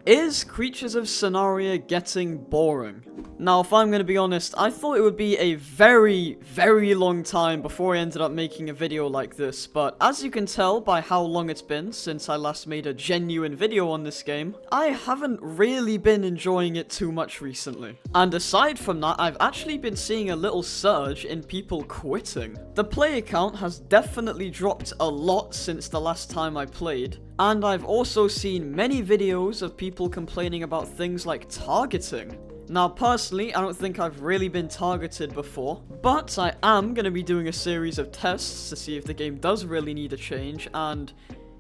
Is Creatures of Sonaria getting boring? Now, if I'm going to be honest, I thought it would be a very, very long time before I ended up making a video like this, but as you can tell by how long it's been since I last made a genuine video on this game, I haven't really been enjoying it too much recently. And aside from that, I've actually been seeing a little surge in people quitting. The player count has definitely dropped a lot since the last time I played, and I've also seen many videos of people complaining about things like targeting. Now, personally, I don't think I've really been targeted before, but I am going to be doing a series of tests to see if the game does really need a change, and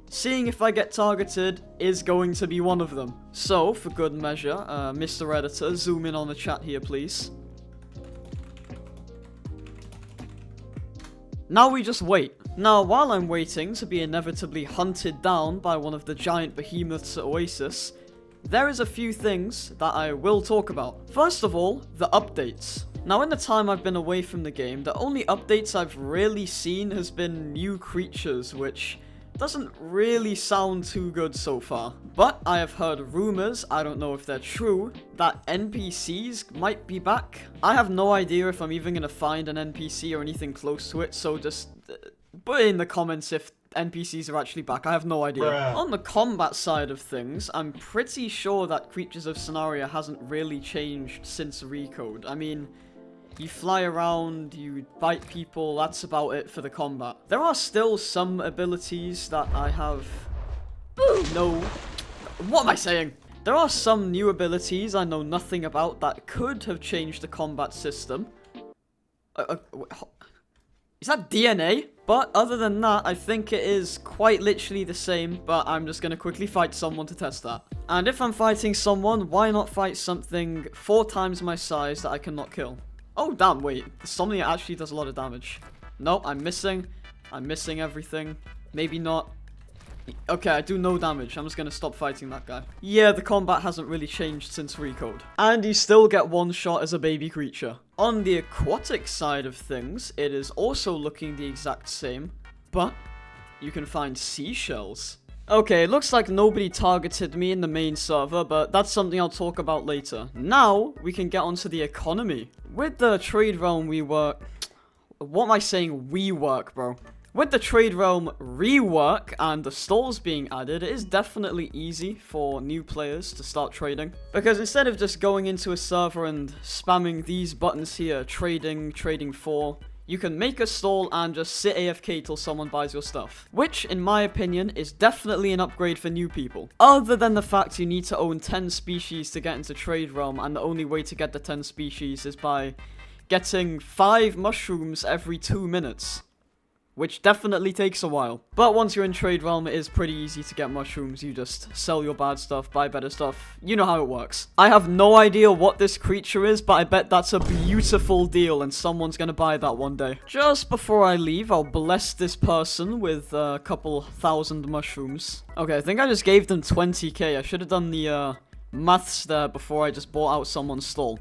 seeing if I get targeted is going to be one of them. So, for good measure, Mr. Editor, zoom in on the chat here, please. Now we just wait. Now, while I'm waiting to be inevitably hunted down by one of the giant behemoths at Oasis, there is a few things that I will talk about. First of all, the updates. Now, in the time I've been away from the game, the only updates I've really seen has been new creatures, which doesn't really sound too good so far. But I have heard rumors, I don't know if they're true, that NPCs might be back. I have no idea if I'm even gonna find an NPC or anything close to it, so just put in the comments if NPCs are actually back. I have no idea. Bruh. On the combat side of things, I'm pretty sure that Creatures of Sonaria hasn't really changed since Recode. I mean, you fly around, you bite people, that's about it for the combat. There are still some abilities that I have no... What am I saying? There are some new abilities I know nothing about that could have changed the combat system. Is that DNA? But other than that, I think it is quite literally the same, but I'm just going to quickly fight someone to test that. And if I'm fighting someone, why not fight something 4 times my size that I cannot kill? Oh, damn, wait. Something that actually does a lot of damage. No, I'm missing. I'm missing everything. Maybe not. Okay, I do no damage. I'm just going to stop fighting that guy. Yeah, the combat hasn't really changed since Recode. And you still get one shot as a baby creature. On the aquatic side of things, it is also looking the exact same, but you can find seashells. Okay, it looks like nobody targeted me in the main server, but that's something I'll talk about later. Now, we can get onto the economy. With the trade realm rework... What am I saying? Rework, bro. With the trade realm rework and the stalls being added, it is definitely easy for new players to start trading. Because instead of just going into a server and spamming these buttons here, trading for, you can make a stall and just sit AFK till someone buys your stuff. Which, in my opinion, is definitely an upgrade for new people. Other than the fact you need to own 10 species to get into trade realm, and the only way to get the 10 species is by getting 5 mushrooms every 2 minutes. Which definitely takes a while. But once you're in trade realm, it is pretty easy to get mushrooms. You just sell your bad stuff, buy better stuff. You know how it works. I have no idea what this creature is, but I bet that's a beautiful deal and someone's gonna buy that one day. Just before I leave, I'll bless this person with a couple thousand mushrooms. Okay, I think I just gave them 20k. I should have done the maths there before I just bought out someone's stall.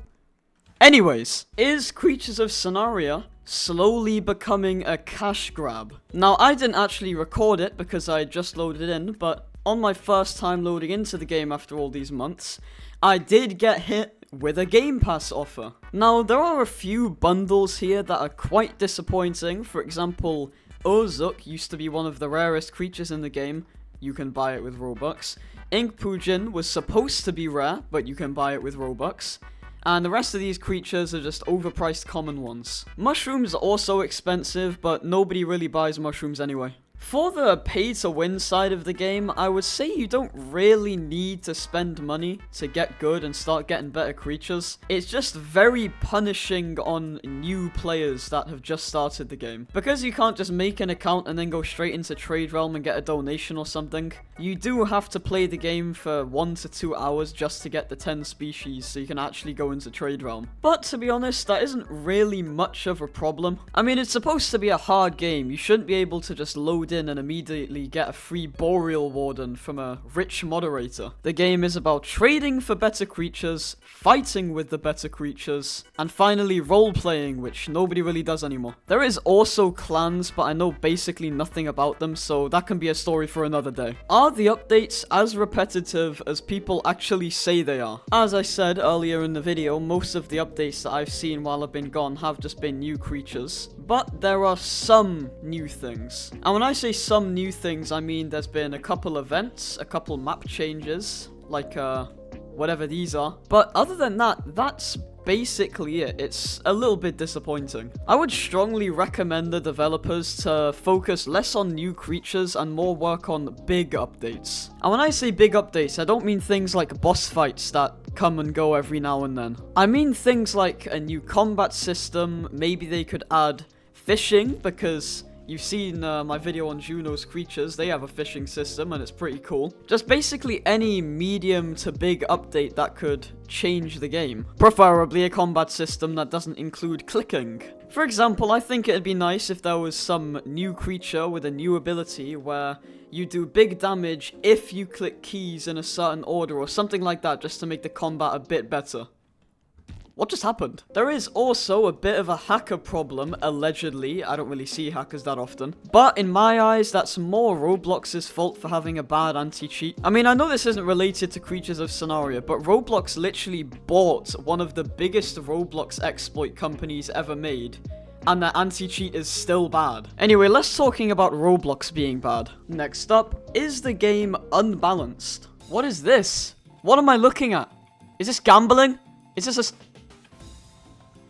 Anyways, is Creatures of Sonaria slowly becoming a cash grab? Now, I didn't actually record it because I just loaded it in, but on my first time loading into the game after all these months, I did get hit with a Game Pass offer. Now, there are a few bundles here that are quite disappointing. For example, Ozuk used to be one of the rarest creatures in the game. You can buy it with Robux. Ink Pujin was supposed to be rare, but you can buy it with Robux. And the rest of these creatures are just overpriced common ones. Mushrooms are also expensive, but nobody really buys mushrooms anyway. For the pay-to-win side of the game, I would say you don't really need to spend money to get good and start getting better creatures. It's just very punishing on new players that have just started the game. Because you can't just make an account and then go straight into Trade Realm and get a donation or something, you do have to play the game for 1 to 2 hours just to get the 10 species so you can actually go into Trade Realm. But to be honest, that isn't really much of a problem. I mean, it's supposed to be a hard game. You shouldn't be able to just load in and immediately get a free Boreal Warden from a rich moderator. The game is about trading for better creatures, fighting with the better creatures, and finally role-playing, which nobody really does anymore. There is also clans, but I know basically nothing about them, so that can be a story for another day. Are the updates as repetitive as people actually say they are? As I said earlier in the video, most of the updates that I've seen while I've been gone have just been new creatures, but there are some new things. And when I say some new things, I mean there's been a couple events, a couple map changes, like whatever these are. But other than that, that's basically it. It's a little bit disappointing. I would strongly recommend the developers to focus less on new creatures and more work on big updates. And when I say big updates, I don't mean things like boss fights that come and go every now and then. I mean things like a new combat system. Maybe they could add fishing, because you've seen my video on Juno's creatures. They have a fishing system and it's pretty cool. Just basically any medium to big update that could change the game. Preferably a combat system that doesn't include clicking. For example, I think it'd be nice if there was some new creature with a new ability where you do big damage if you click keys in a certain order or something like that, just to make the combat a bit better. What just happened? There is also a bit of a hacker problem, allegedly. I don't really see hackers that often. But in my eyes, that's more Roblox's fault for having a bad anti-cheat. I mean, I know this isn't related to Creatures of Sonaria, but Roblox literally bought one of the biggest Roblox exploit companies ever made, and the anti-cheat is still bad. Anyway, let's talking about Roblox being bad. Next up, is the game unbalanced? What is this? What am I looking at? Is this gambling? Is this a...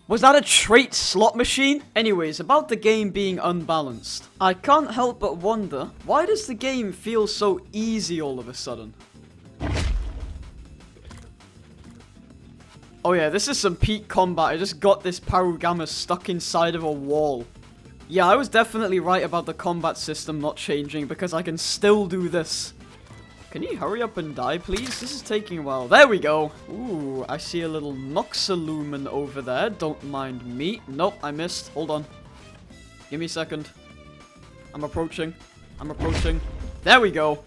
Was that a trait slot machine? Anyways, about the game being unbalanced. I can't help but wonder, why does the game feel so easy all of a sudden? Oh yeah, this is some peak combat. I just got this Parugama stuck inside of a wall. Yeah, I was definitely right about the combat system not changing, because I can still do this. Can you hurry up and die, please? This is taking a while. There we go. Ooh, I see a little Noxalumen over there. Don't mind me. Nope, I missed. Hold on. Give me a second. I'm approaching. I'm approaching. There we go.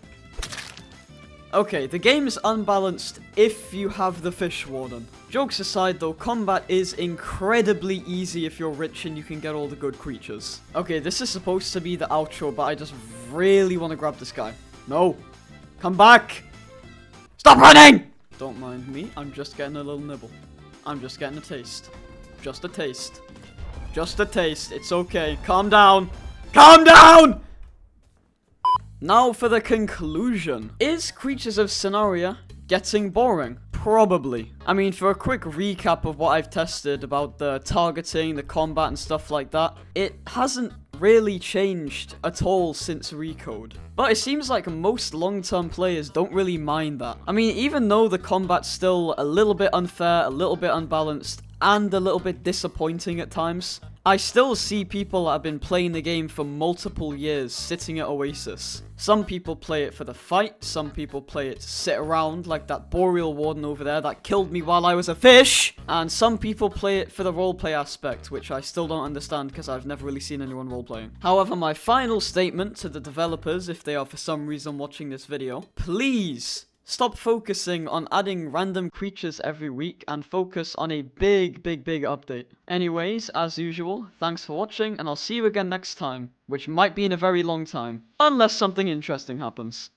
Okay, the game's unbalanced if you have the Fish Warden. Jokes aside though, combat is incredibly easy if you're rich and you can get all the good creatures. Okay, this is supposed to be the outro, but I just really want to grab this guy. No. Come back! Stop running! Don't mind me, I'm just getting a little nibble. I'm just getting a taste. Just a taste. Just a taste, it's okay. Calm down! Calm down! Now for the conclusion. Is Creatures of Sonaria getting boring? Probably. I mean, for a quick recap of what I've tested about the targeting, the combat and stuff like that, it hasn't really changed at all since Recode. But it seems like most long-term players don't really mind that. I mean, even though the combat's still a little bit unfair, a little bit unbalanced, and a little bit disappointing at times, I still see people that have been playing the game for multiple years sitting at Oasis. Some people play it for the fight, some people play it to sit around, like that Boreal Warden over there that killed me while I was a fish, and some people play it for the roleplay aspect, which I still don't understand because I've never really seen anyone roleplaying. However, my final statement to the developers, if they are for some reason watching this video, please stop focusing on adding random creatures every week and focus on a big update. Anyways, as usual, thanks for watching and I'll see you again next time, which might be in a very long time, unless something interesting happens.